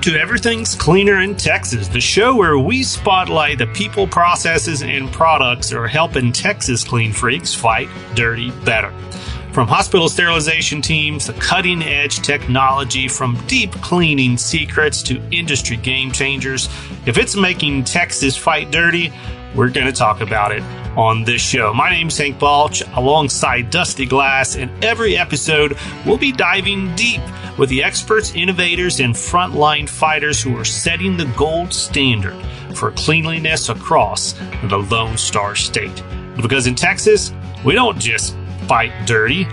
to Everything's Cleaner in Texas, the show where we spotlight the people, processes, and products that are helping Texas clean freaks fight dirty better. From hospital sterilization teams to cutting-edge technology, from deep cleaning secrets to industry game changers, if it's making Texas fight dirty, we're going to talk about it on this show. My name's Hank Balch, alongside Dusty Glass, and every episode we'll be diving deep with the experts, innovators, and frontline fighters who are setting the gold standard for cleanliness across the Lone Star State. Because in Texas, we don't just fight dirty,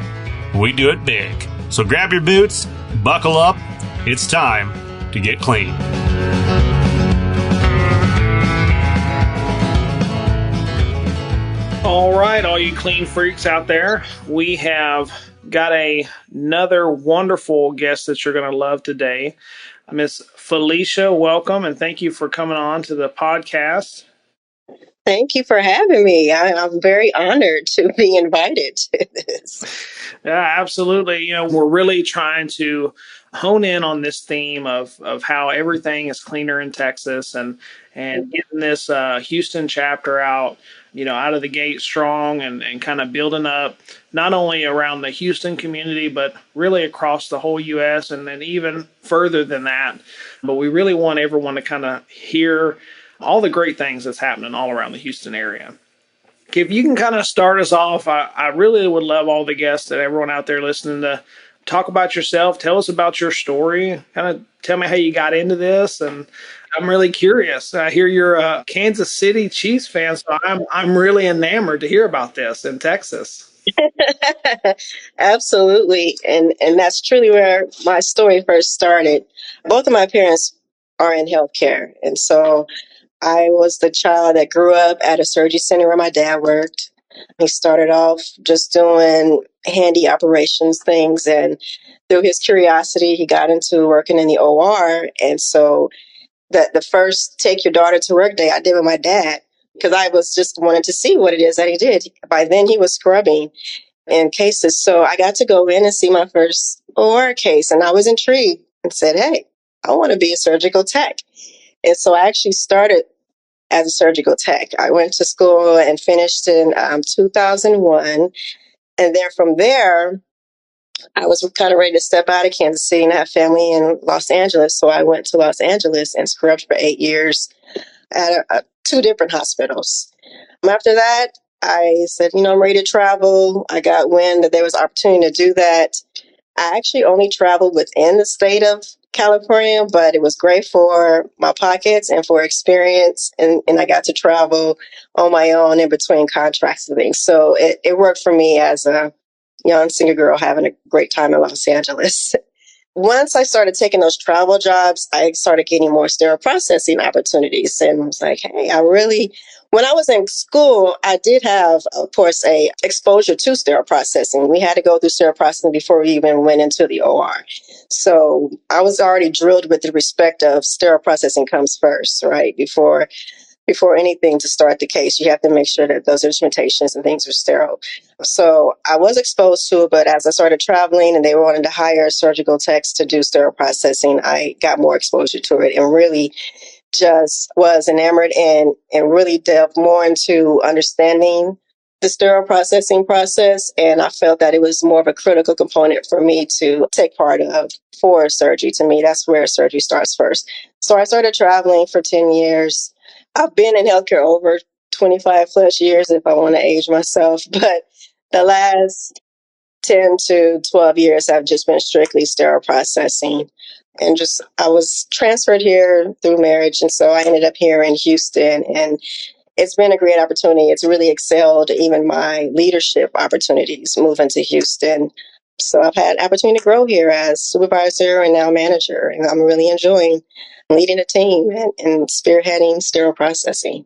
we do it big. So grab your boots, buckle up, it's time to get clean. All right, all you clean freaks out there, we have got another wonderful guest that you're going to love today. Miss Felicia, welcome, and thank you for coming on to the podcast. Thank you for having me. I'm very honored to be invited to this. Yeah, absolutely. We're really trying to hone in on this theme of how everything is cleaner in Texas and getting this Houston chapter out of the gate strong and kind of building up not only around the Houston community, but really across the whole U.S. and then even further than that. But we really want everyone to kind of hear all the great things that's happening all around the Houston area. If you can kind of start us off, I really would love all the guests and everyone out there listening to talk about yourself. Tell us about your story. Kind of tell me how you got into this. And I'm really curious. I hear you're a Kansas City Chiefs fan, so I'm really enamored to hear about this in Texas. Absolutely. And that's truly where my story first started. Both of my parents are in healthcare. And so I was the child that grew up at a surgery center where my dad worked. He started off just doing handy operations things, and through his curiosity, he got into working in the OR. And so the first take your daughter to work day I did with my dad, because I was just wanting to see what it is that he did. By then he was scrubbing in cases. So I got to go in and see my first OR case, and I was intrigued and said, hey, I want to be a surgical tech. And so I actually started as a surgical tech. I went to school and finished in 2001. And then from there, I was kind of ready to step out of Kansas City and have family in Los Angeles. So I went to Los Angeles and scrubbed for 8 years at two different hospitals. After that, I said, I'm ready to travel. I got wind that there was opportunity to do that. I actually only traveled within the state of California, but it was great for my pockets and for experience. And I got to travel on my own in between contracts and things. So it worked for me as a young single girl having a great time in Los Angeles. Once I started taking those travel jobs, I started getting more sterile processing opportunities. And I was like, hey, when I was in school, I did have, of course, a exposure to sterile processing. We had to go through sterile processing before we even went into the OR. So I was already drilled with the respect of sterile processing comes first, right? Before anything to start the case, you have to make sure that those instrumentations and things are sterile. So I was exposed to it, but as I started traveling and they wanted to hire surgical techs to do sterile processing, I got more exposure to it and really just was enamored and really delved more into understanding the sterile processing process. And I felt that it was more of a critical component for me to take part of for surgery. To me, that's where surgery starts first. So I started traveling for 10 years. I've been in healthcare over 25 plus years, if I want to age myself, but the last 10 to 12 years have just been strictly sterile processing. And I was transferred here through marriage. And so I ended up here in Houston, and it's been a great opportunity. It's really excelled even my leadership opportunities moving to Houston. So I've had opportunity to grow here as supervisor and now manager. And I'm really enjoying leading a team and spearheading sterile processing.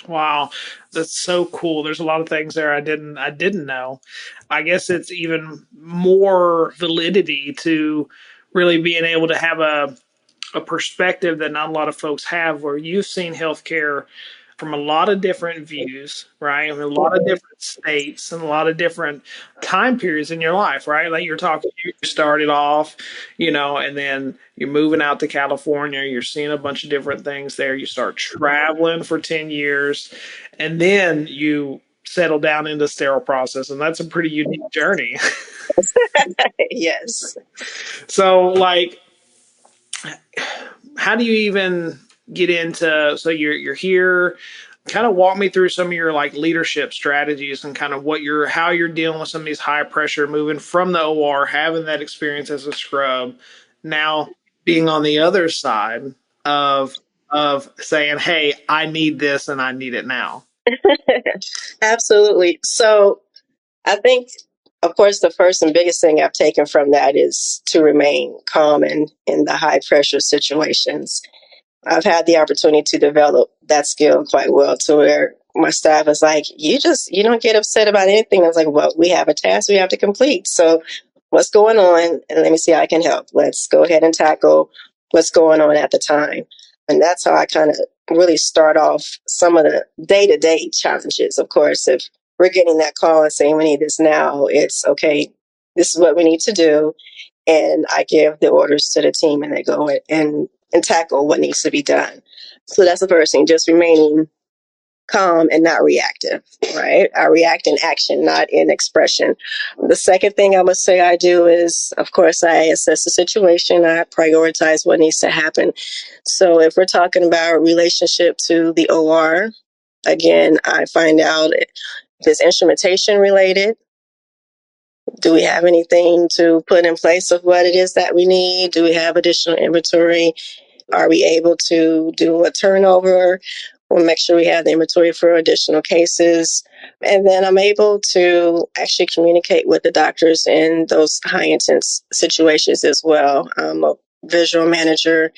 Wow, that's so cool. There's a lot of things there I didn't know. I guess it's even more validity to really being able to have a perspective that not a lot of folks have, where you've seen healthcare from a lot of different views, right? A lot of different states and a lot of different time periods in your life, right? Like you're talking, you started off, and then you're moving out to California, you're seeing a bunch of different things there. You start traveling for 10 years, and then you settle down into sterile process. And that's a pretty unique journey. Yes. So, like, how do you even get into, so you're here, kind of walk me through some of your like leadership strategies and kind of how you're dealing with some of these high pressure, moving from the OR, having that experience as a scrub, now being on the other side of saying, hey, I need this and I need it now. Absolutely. So I think, of course, the first and biggest thing I've taken from that is to remain calm in the high pressure situations. I've had the opportunity to develop that skill quite well to where my staff is like, you don't get upset about anything. I was like, well, we have a task we have to complete. So what's going on? And let me see how I can help. Let's go ahead and tackle what's going on at the time. And that's how I kind of really start off some of the day-to-day challenges. Of course, if we're getting that call and saying we need this now, it's okay, this is what we need to do. And I give the orders to the team and they go and tackle what needs to be done. So that's the first thing, just remaining calm and not reactive, right? I react in action, not in expression. The second thing I must say I do is, of course, I assess the situation. I prioritize what needs to happen. So if we're talking about relationship to the OR, again, I find out if it's instrumentation related. Do we have anything to put in place of what it is that we need? Do we have additional inventory? Are we able to do a turnover? We'll make sure we have the inventory for additional cases. And then I'm able to actually communicate with the doctors in those high intense situations as well. I'm a visual manager.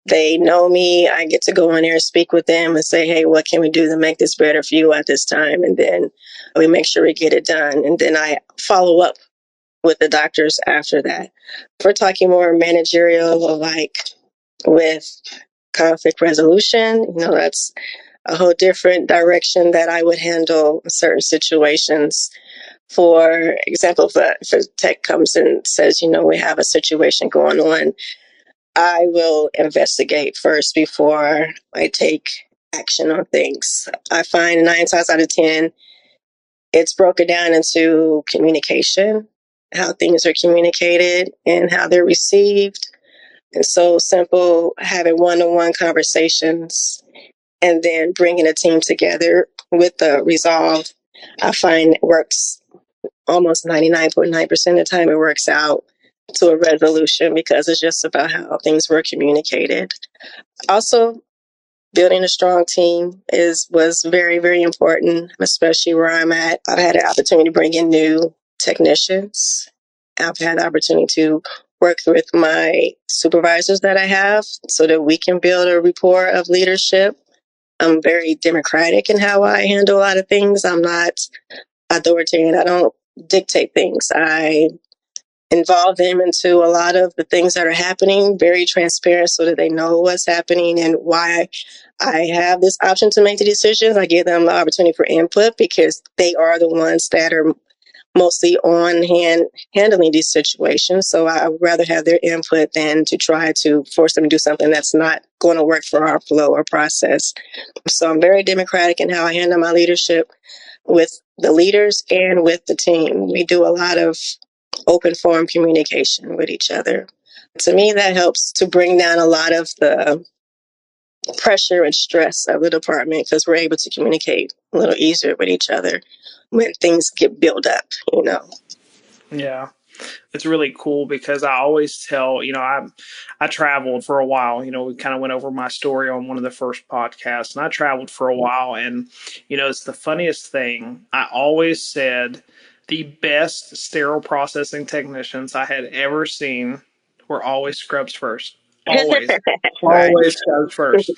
They know me. I get to go in there and speak with them and say, hey, what can we do to make this better for you at this time? And then we make sure we get it done. And then I follow up with the doctors after that. If we're talking more managerial, like with conflict resolution, that's a whole different direction that I would handle certain situations. For example, if a tech comes and says, we have a situation going on, I will investigate first before I take action on things. I find 9 times out of 10, it's broken down into communication, how things are communicated and how they're received. And so simple, having one-on-one conversations and then bringing a team together with the resolve, I find it works almost 99.9% of the time. It works out to a resolution because it's just about how things were communicated. Also, building a strong team was very, very important, especially where I'm at. I've had an opportunity to bring in new technicians. I've had the opportunity to work with my supervisors that I have so that we can build a rapport of leadership. I'm very democratic in how I handle a lot of things. I'm not authoritarian. I don't dictate things. I involve them into a lot of the things that are happening, very transparent so that they know what's happening and why I have this option to make the decisions. I give them the opportunity for input because they are the ones that are mostly on hand handling these situations. So I would rather have their input than to try to force them to do something that's not going to work for our flow or process. So I'm very democratic in how I handle my leadership with the leaders and with the team. We do a lot of open forum communication with each other. To me, that helps to bring down a lot of the pressure and stress of the department because we're able to communicate a little easier with each other when things get built up. Yeah. It's really cool because I always tell, I traveled for a while. We kind of went over my story on one of the first podcasts, and I traveled for a while. And, it's the funniest thing. I always said the best sterile processing technicians I had ever seen were always scrubs first. Always. Right. Always scrubs first.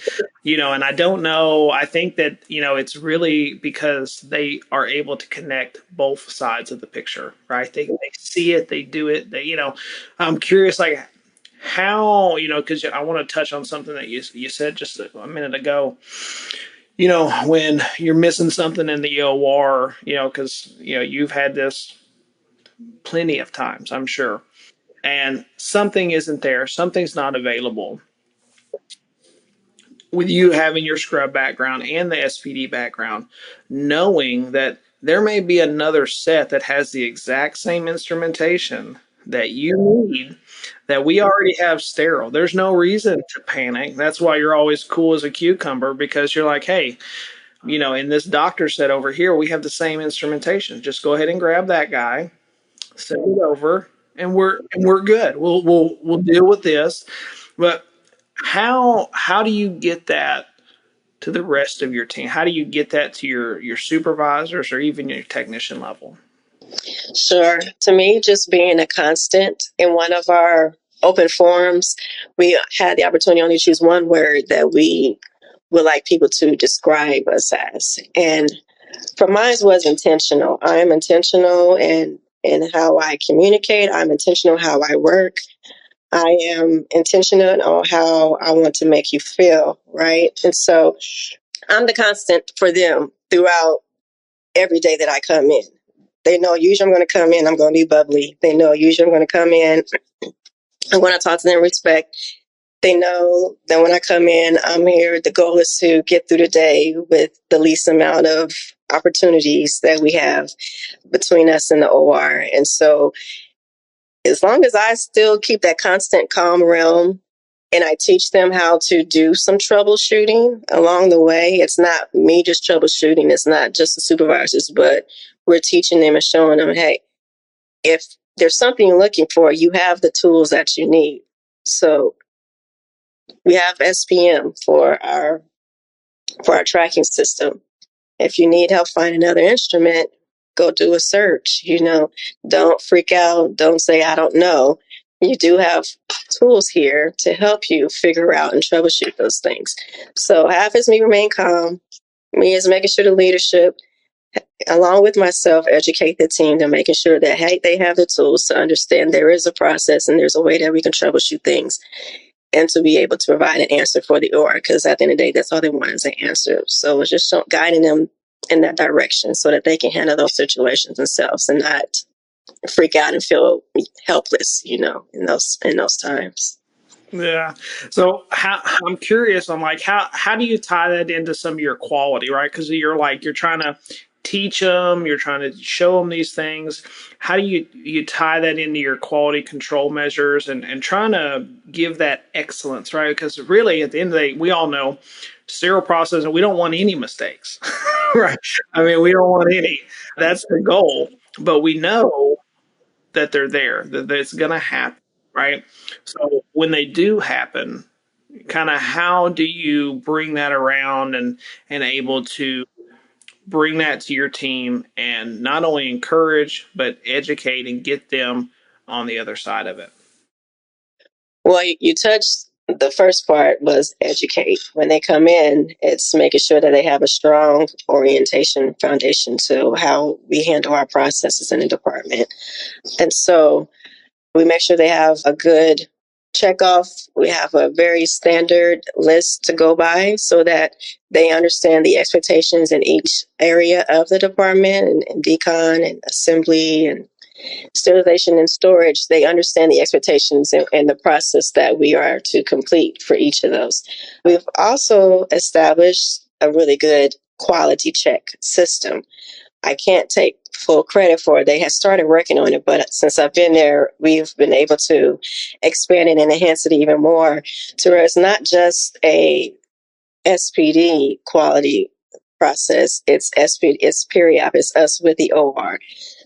And I don't know. I think that, it's really because they are able to connect both sides of the picture, right? They see it, they do it. I'm curious, like how, because I want to touch on something that you said just a minute ago. when you're missing something in the OR, because, you've had this plenty of times, I'm sure, and something isn't there, something's not available. With you having your scrub background and the SPD background, knowing that there may be another set that has the exact same instrumentation that you need that we already have sterile. There's no reason to panic. That's why you're always cool as a cucumber, because you're like, hey, in this doctor set over here, we have the same instrumentation. Just go ahead and grab that guy, send it over, and we're good. We'll deal with this. But how do you get that to the rest of your team? How do you get that to your supervisors or even your technician level? Sure. To me, just being a constant in one of our open forums, we had the opportunity to only choose one word that we would like people to describe us as. And for mine was intentional. I am intentional in how I communicate. I'm intentional how I work. I am intentional on how I want to make you feel, right? And so I'm the constant for them throughout every day that I come in. They know usually I'm going to come in, I'm going to be bubbly. They know usually I'm going to come in, I'm going to talk to them respect. They know that when I come in, I'm here. The goal is to get through the day with the least amount of opportunities that we have between us and the OR. And so as long as I still keep that constant calm realm and I teach them how to do some troubleshooting along the way, it's not me just troubleshooting. It's not just the supervisors, but we're teaching them and showing them, hey, if there's something you're looking for, you have the tools that you need. So we have SPM for our tracking system. If you need help finding another instrument, go do a search. Don't freak out. Don't say, I don't know. You do have tools here to help you figure out and troubleshoot those things. So half is me remain calm. Me is making sure the leadership, along with myself, educate the team to making sure that, hey, they have the tools to understand there is a process and there's a way that we can troubleshoot things and to be able to provide an answer for the OR, because at the end of the day, that's all they want is an answer. So it's just guiding them in that direction so that they can handle those situations themselves and not freak out and feel helpless, in those times. Yeah. So I'm curious on how do you tie that into some of your quality, right? Because you're trying to teach them, you're trying to show them these things. How do you tie that into your quality control measures and trying to give that excellence, right? Because really, at the end of the day, we all know sterile processing, we don't want any mistakes, right? I mean, we don't want any. That's the goal, but we know that they're there, that it's going to happen, right? So when they do happen, kind of how do you bring that around and able to bring that to your team and not only encourage but educate and get them on the other side of it? Well, you touched the first part was educate. When they come in, it's making sure that they have a strong orientation foundation to how we handle our processes in the department. And so we make sure they have a good checkoff. We have a very standard list to go by so that they understand the expectations in each area of the department and decon and assembly and sterilization and storage. They understand the expectations and the process that we are to complete for each of those. We've also established a really good quality check system. I can't take full credit for it. They had started working on it, but since I've been there, we've been able to expand it and enhance it even more to where it's not just a SPD quality process. It's SPD, it's periop, it's us with the OR.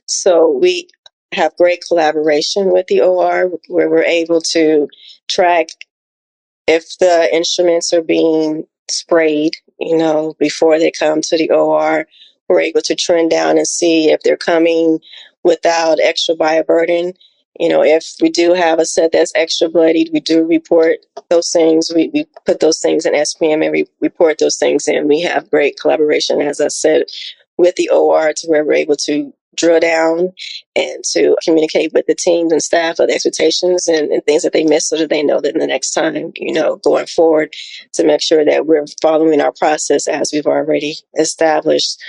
So we have great collaboration with the OR where we're able to track if the instruments are being sprayed, before they come to the OR. We're able to trend down and see if they're coming without extra bioburden. If we do have a set that's extra bloodied, we do report those things. We put those things in SPM and we report those things in. We have great collaboration, as I said, with the OR to where we're able to drill down and to communicate with the teams and staff of the expectations and things that they missed so that they know that the next time, going forward, to make sure that we're following our process as we've already established.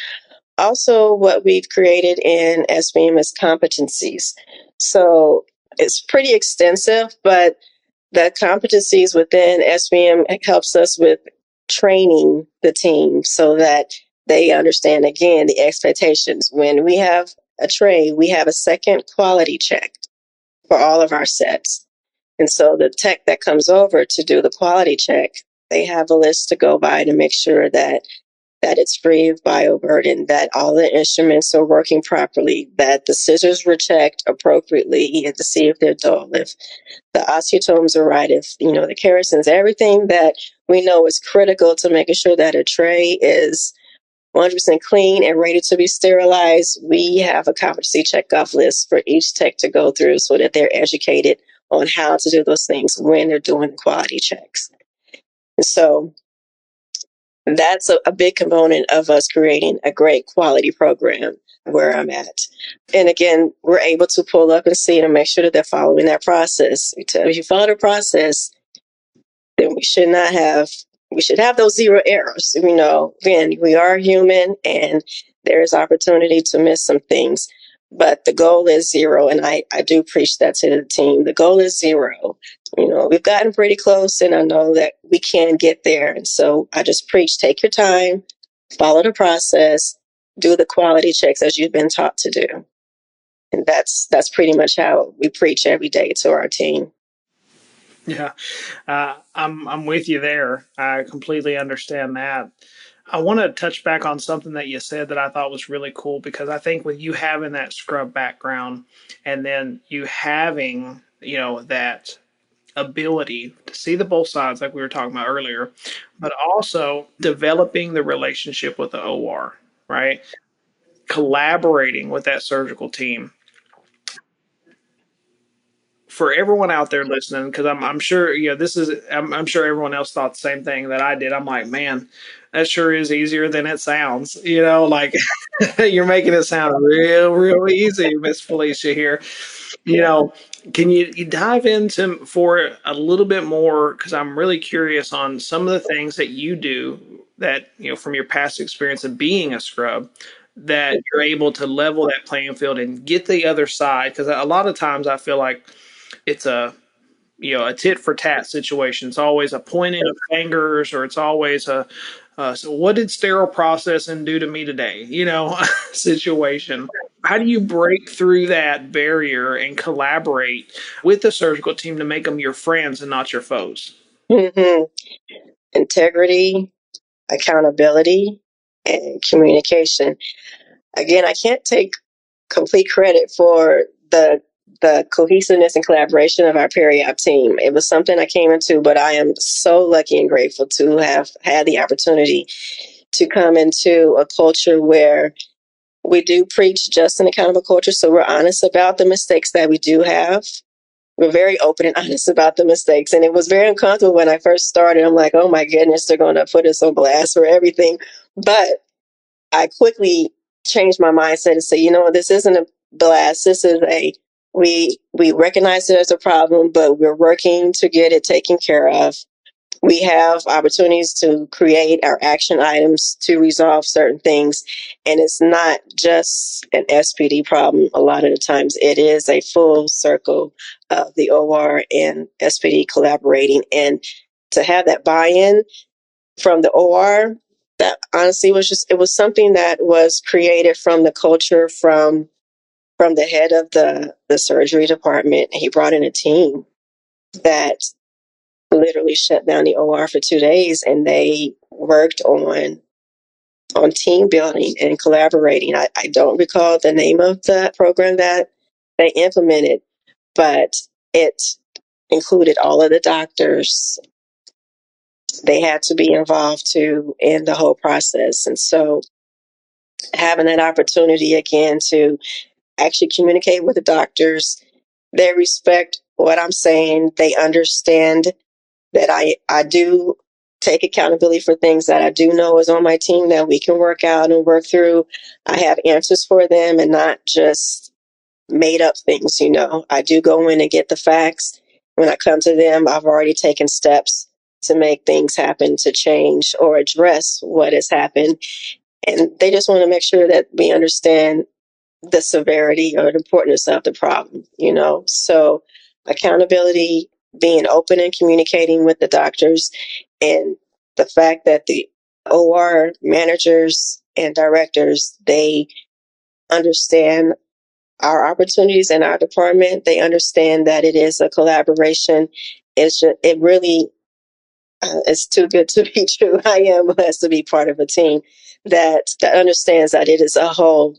Also, what we've created in SBM is competencies. So it's pretty extensive, but the competencies within SBM helps us with training the team so that they understand, again, the expectations. When we have a tray, we have a second quality check for all of our sets. And so the tech that comes over to do the quality check, they have a list to go by to make sure that it's free of bioburden, that all the instruments are working properly, that the scissors were checked appropriately to see if they're dull, if the osteotomes are right, if, the keratins, everything that we know is critical to making sure that a tray is 100% clean and ready to be sterilized. We have a competency checkoff list for each tech to go through so that they're educated on how to do those things when they're doing the quality checks. And so that's a big component of us creating a great quality program where I'm at. And again, we're able to pull up and see and make sure that they're following that process. If you follow the process, then we should have those zero errors. Again, we are human and there is opportunity to miss some things, but the goal is zero. And I do preach that to the team. The goal is zero. We've gotten pretty close and I know that we can get there. And so I just preach, take your time, follow the process, do the quality checks as you've been taught to do. And that's pretty much how we preach every day to our team. Yeah, I'm with you there. I completely understand that. I want to touch back on something that you said that I thought was really cool because I think with you having that scrub background and then you having, that ability to see the both sides like we were talking about earlier, but also developing the relationship with the OR, right? Collaborating with that surgical team. For everyone out there listening, because I'm sure I'm sure everyone else thought the same thing that I did. I'm like, man, that sure is easier than it sounds. Like you're making it sound real easy, Miss Felicia here. Can you dive into for a little bit more? Because I'm really curious on some of the things that you do that from your past experience of being a scrub that you're able to level that playing field and get the other side. Because a lot of times I feel like it's a tit for tat situation. It's always a pointing of fingers, or it's always so what did sterile processing do to me today? Situation. How do you break through that barrier and collaborate with the surgical team to make them your friends and not your foes? Mm-hmm. Integrity, accountability, and communication. Again, I can't take complete credit for the cohesiveness and collaboration of our peri-op team. It was something I came into, but I am so lucky and grateful to have had the opportunity to come into a culture where we do preach just an accountable culture. So we're honest about the mistakes that we do have. We're very open and honest about the mistakes. And it was very uncomfortable when I first started. I'm like, oh my goodness, they're going to put us on blast for everything. But I quickly changed my mindset and say, this isn't a blast. This is we recognize it as a problem, but we're working to get it taken care of. We have opportunities to create our action items to resolve certain things. And it's not just an SPD problem. A lot of the times it is a full circle of the OR and SPD collaborating. And to have that buy-in from the OR, that honestly it was something that was created from the culture, from the head of the surgery department. He brought in a team that literally shut down the OR for 2 days, and they worked on team building and collaborating. I don't recall the name of the program that they implemented, but it included all of the doctors. They had to be involved too in the whole process. And so having that opportunity again to actually communicate with the doctors, they respect what I'm saying. They understand that I do take accountability for things that I do know is on my team that we can work out and work through. I have answers for them and not just made up things. I do go in and get the facts. When I come to them, I've already taken steps to make things happen, to change or address what has happened. And they just want to make sure that we understand the severity or the importance of the problem. So accountability, being open and communicating with the doctors, and the fact that the OR managers and directors, they understand our opportunities in our department. They understand that it is a collaboration. It really it's too good to be true. I am blessed to be part of a team that understands that it is a whole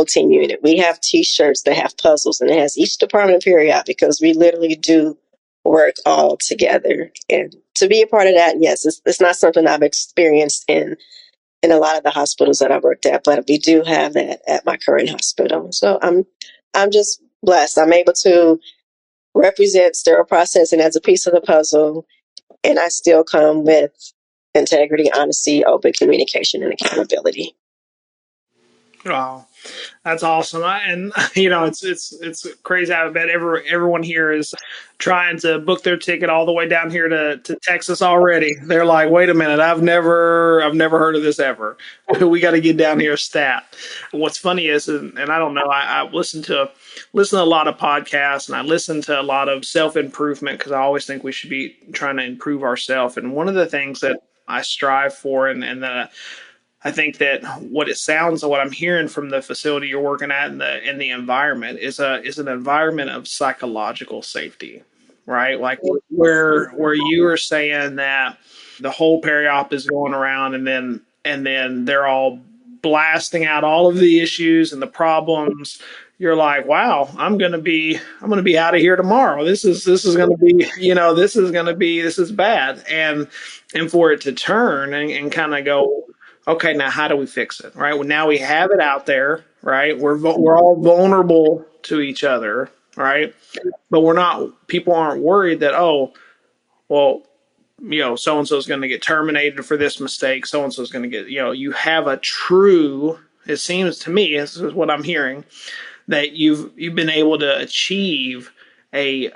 team unit. We have T-shirts that have puzzles, and it has each department period because we literally do work all together. And to be a part of that, yes, it's not something I've experienced in a lot of the hospitals that I worked at, but we do have that at my current hospital. So I'm just blessed. I'm able to represent sterile processing as a piece of the puzzle, and I still come with integrity, honesty, open communication, and accountability. Wow, that's awesome. And it's crazy. I bet everyone here is trying to book their ticket all the way down here to Texas already. They're like, wait a minute, I've never heard of this ever. We got to get down here stat. What's funny is, and I don't know, I listen to a lot of podcasts, and I listen to a lot of self-improvement because I always think we should be trying to improve ourselves. And one of the things that I strive for, and that I think that what it sounds like, what I'm hearing from the facility you're working at and the environment is an environment of psychological safety, right? Like where you are saying that the whole periop is going around, and then they're all blasting out all of the issues and the problems. You're like, wow, I'm gonna be out of here tomorrow. This is gonna be, this is bad, and for it to turn and kind of go, okay, now how do we fix it? Right. Well, now we have it out there. Right. We're all vulnerable to each other. Right. But we're not. People aren't worried that, oh, well, so and so is going to get terminated for this mistake. So and so is going to get. You have a true. It seems to me, this is what I'm hearing, that you've been able to achieve a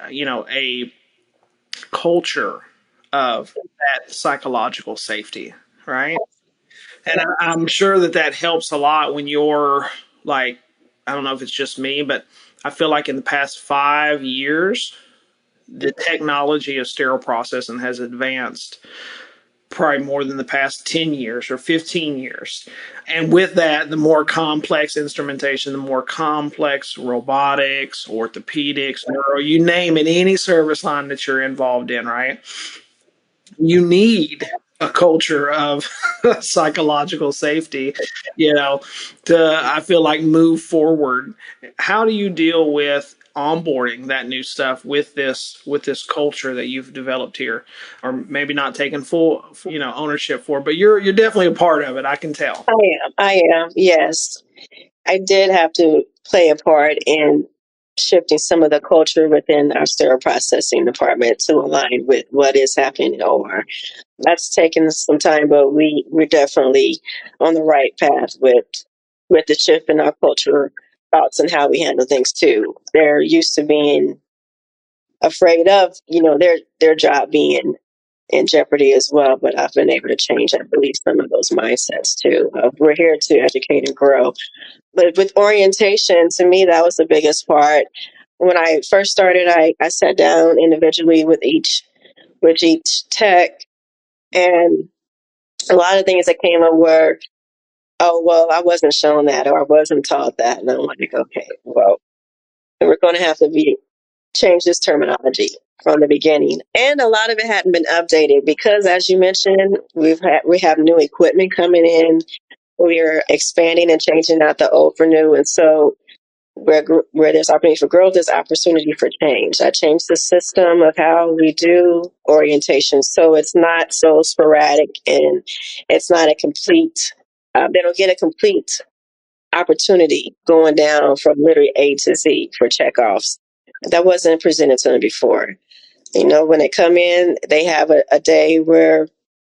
culture of that psychological safety. Right. And I'm sure that helps a lot when you're like, I don't know if it's just me, but I feel like in the past 5 years, the technology of sterile processing has advanced probably more than the past 10 years or 15 years. And with that, the more complex instrumentation, the more complex robotics, orthopedics, neuro, you name it, any service line that you're involved in, right? You need a culture of psychological safety, to, I feel like, move forward. How do you deal with onboarding that new stuff with this culture that you've developed here, or maybe not taking full ownership for, but you're definitely a part of it. I can tell. I am. Yes. I did have to play a part in shifting some of the culture within our sterile processing department to align with what is happening in OR. That's taken some time, but we're definitely on the right path with the shift in our culture, thoughts, and how we handle things too. They're used to being afraid of, their job being in jeopardy as well. But I've been able to change, I believe, some of those mindsets too. We're here to educate and grow. But with orientation, to me, that was the biggest part. When I first started, I sat down individually with each tech, and a lot of things that came up were, oh, well, I wasn't shown that, or I wasn't taught that. And I'm like, okay, well, we're going to have to change this terminology from the beginning. And a lot of it hadn't been updated because, as you mentioned, we have new equipment coming in. We are expanding and changing out the old for new. And so where there's opportunity for growth, there's opportunity for change. I changed the system of how we do orientation, so it's not so sporadic and it's not a complete. They don't get a complete opportunity going down from literally A to Z for checkoffs. That wasn't presented to them before. When they come in, they have a day where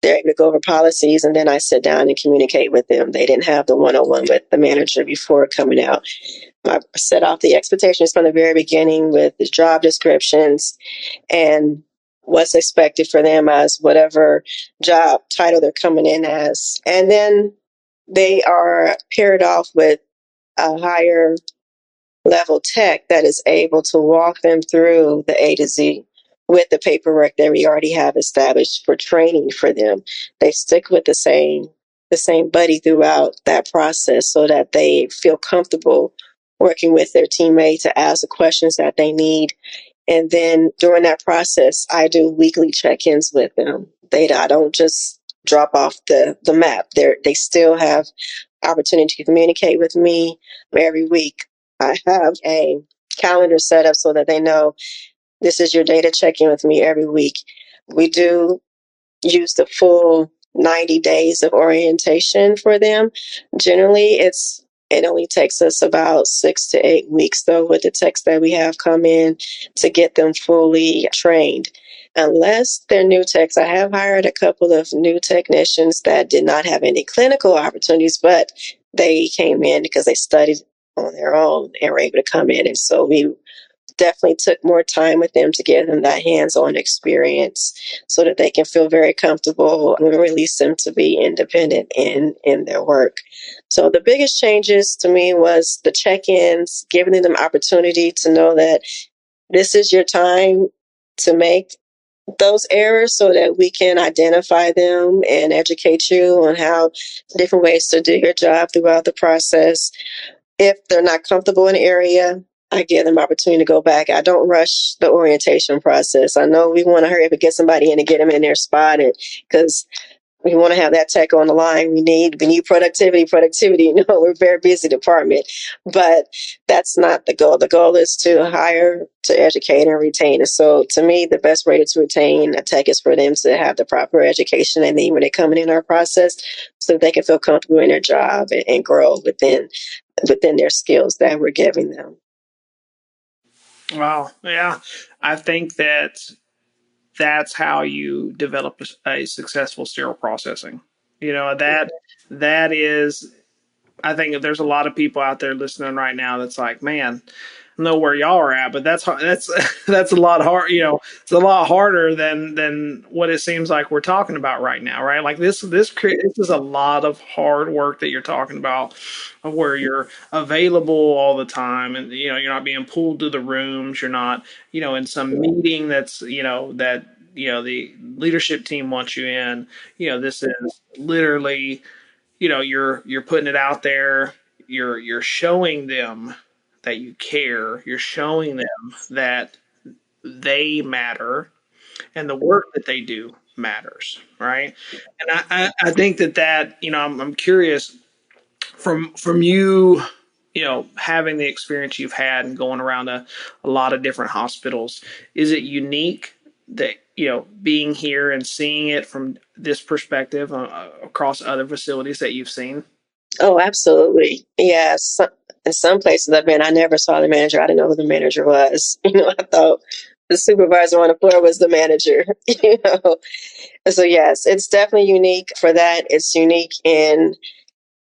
they're able to go over policies, and then I sit down and communicate with them. They didn't have the one-on-one with the manager before coming out. I set off the expectations from the very beginning with the job descriptions and what's expected for them as whatever job title they're coming in as. And then they are paired off with a higher level tech that is able to walk them through the A to Z with the paperwork that we already have established for training for them. They stick with the same buddy throughout that process so that they feel comfortable working with their teammate to ask the questions that they need. And then during that process, I do weekly check-ins with them. I don't just drop off the map. They still have opportunity to communicate with me every week. I have a calendar set up so that they know this is your day to check in with me every week. We do use the full 90 days of orientation for them. Generally, it only takes us about 6 to 8 weeks, though, with the techs that we have come in to get them fully trained. Unless they're new techs, I have hired a couple of new technicians that did not have any clinical opportunities, but they came in because they studied on their own and were able to come in. And so we definitely took more time with them to give them that hands-on experience so that they can feel very comfortable and release them to be independent in their work. So the biggest changes to me was the check-ins, giving them opportunity to know that this is your time to make those errors so that we can identify them and educate you on how different ways to do your job throughout the process. If they're not comfortable in an area, I give them opportunity to go back. I don't rush the orientation process. I know we want to hurry up and get somebody in and get them in their spot, because we want to have that tech on the line. We need productivity. We're a very busy department, but that's not the goal. The goal is to hire, to educate, and retain. And so to me, the best way to retain a tech is for them to have the proper education they need when they come in our process so that they can feel comfortable in their job and grow within their skills that we're giving them. Wow. Yeah. I think that's how you develop a successful sterile processing. That is, I think there's a lot of people out there listening right now that's like, man, I know where y'all are at, but that's a lot hard. It's a lot harder than what it seems like we're talking about right now, right? Like this is a lot of hard work that you're talking about, where you're available all the time, and you're not being pulled to the rooms. You're not in some meeting that the leadership team wants you in. This is literally you're putting it out there. You're showing them that you care. You're showing them that they matter and the work that they do matters, right? And I think that I'm curious from you, having the experience you've had and going around a lot of different hospitals. Is it unique that being here and seeing it from this perspective across other facilities that you've seen? Oh, absolutely. Yes. In some places I've been, I never saw the manager. I didn't know who the manager was. I thought the supervisor on the floor was the manager. So yes, it's definitely unique for that. It's unique in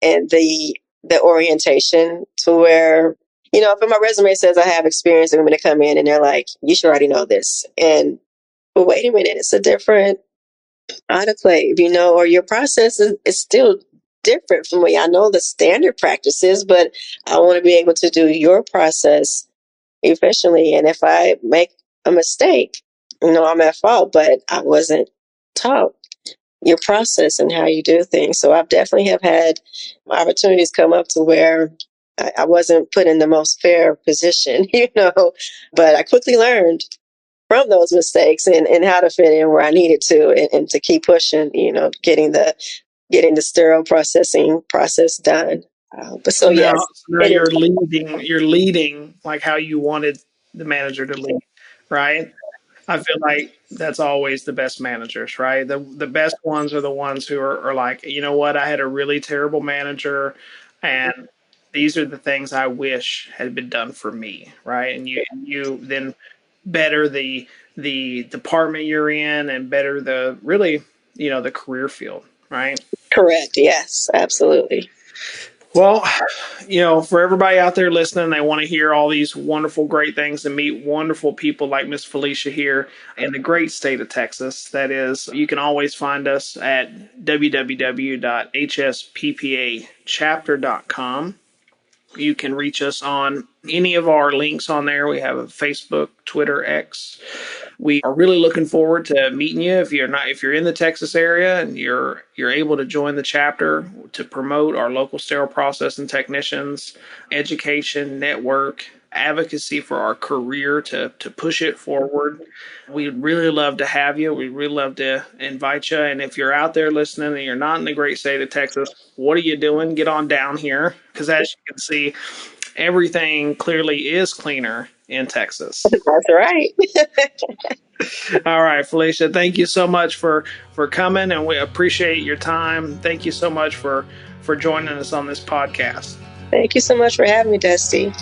the orientation to where, if my resume says I have experience, I'm going to come in and they're like, you should already know this. But wait a minute, it's a different autoclave, or your process is still different from what I know the standard practices, but I want to be able to do your process efficiently. And if I make a mistake, I'm at fault, but I wasn't taught your process and how you do things. So I've definitely have had opportunities come up to where I wasn't put in the most fair position, but I quickly learned from those mistakes and how to fit in where I needed to and to keep pushing, getting the sterile processing process done. But so Now, yes, now it is. you're leading like how you wanted the manager to lead, right? I feel like that's always the best managers, right? The best ones are the ones who are like, you know what, I had a really terrible manager, and these are the things I wish had been done for me, right? And you then better the department you're in, and better the really the career field, right? Correct. Yes, absolutely. Well, for everybody out there listening, they want to hear all these wonderful, great things and meet wonderful people like Miss Felicia here in the great state of Texas. That is, you can always find us at www.hsppachapter.com. You can reach us on any of our links on there. We have a Facebook, Twitter, X. We are really looking forward to meeting you if you're in the Texas area and you're able to join the chapter to promote our local sterile processing technicians, education, network, advocacy for our career to push it forward. We'd really love to have you. We'd really love to invite you. And if you're out there listening and you're not in the great state of Texas, what are you doing? Get on down here, because as you can see, everything clearly is cleaner in Texas. That's right. All right, Felicia, thank you so much for coming, and we appreciate your time. Thank you so much for joining us on this podcast. Thank you so much for having me, Dusty.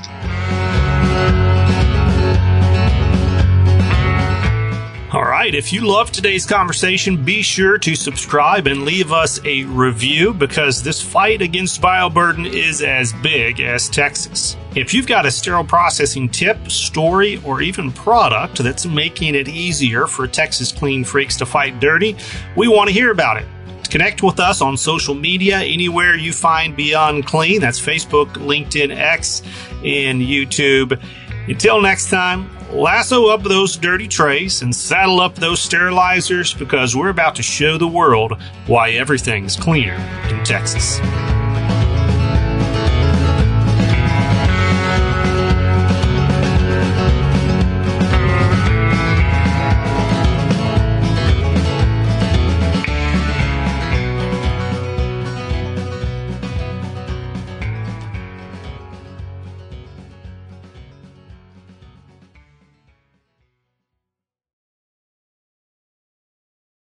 All right, if you loved today's conversation, be sure to subscribe and leave us a review, because this fight against bioburden is as big as Texas. If you've got a sterile processing tip, story, or even product that's making it easier for Texas clean freaks to fight dirty, we want to hear about it. Connect with us on social media anywhere you find Beyond Clean. That's Facebook, LinkedIn, X, and YouTube. Until next time, lasso up those dirty trays and saddle up those sterilizers, because we're about to show the world why everything's cleaner in Texas.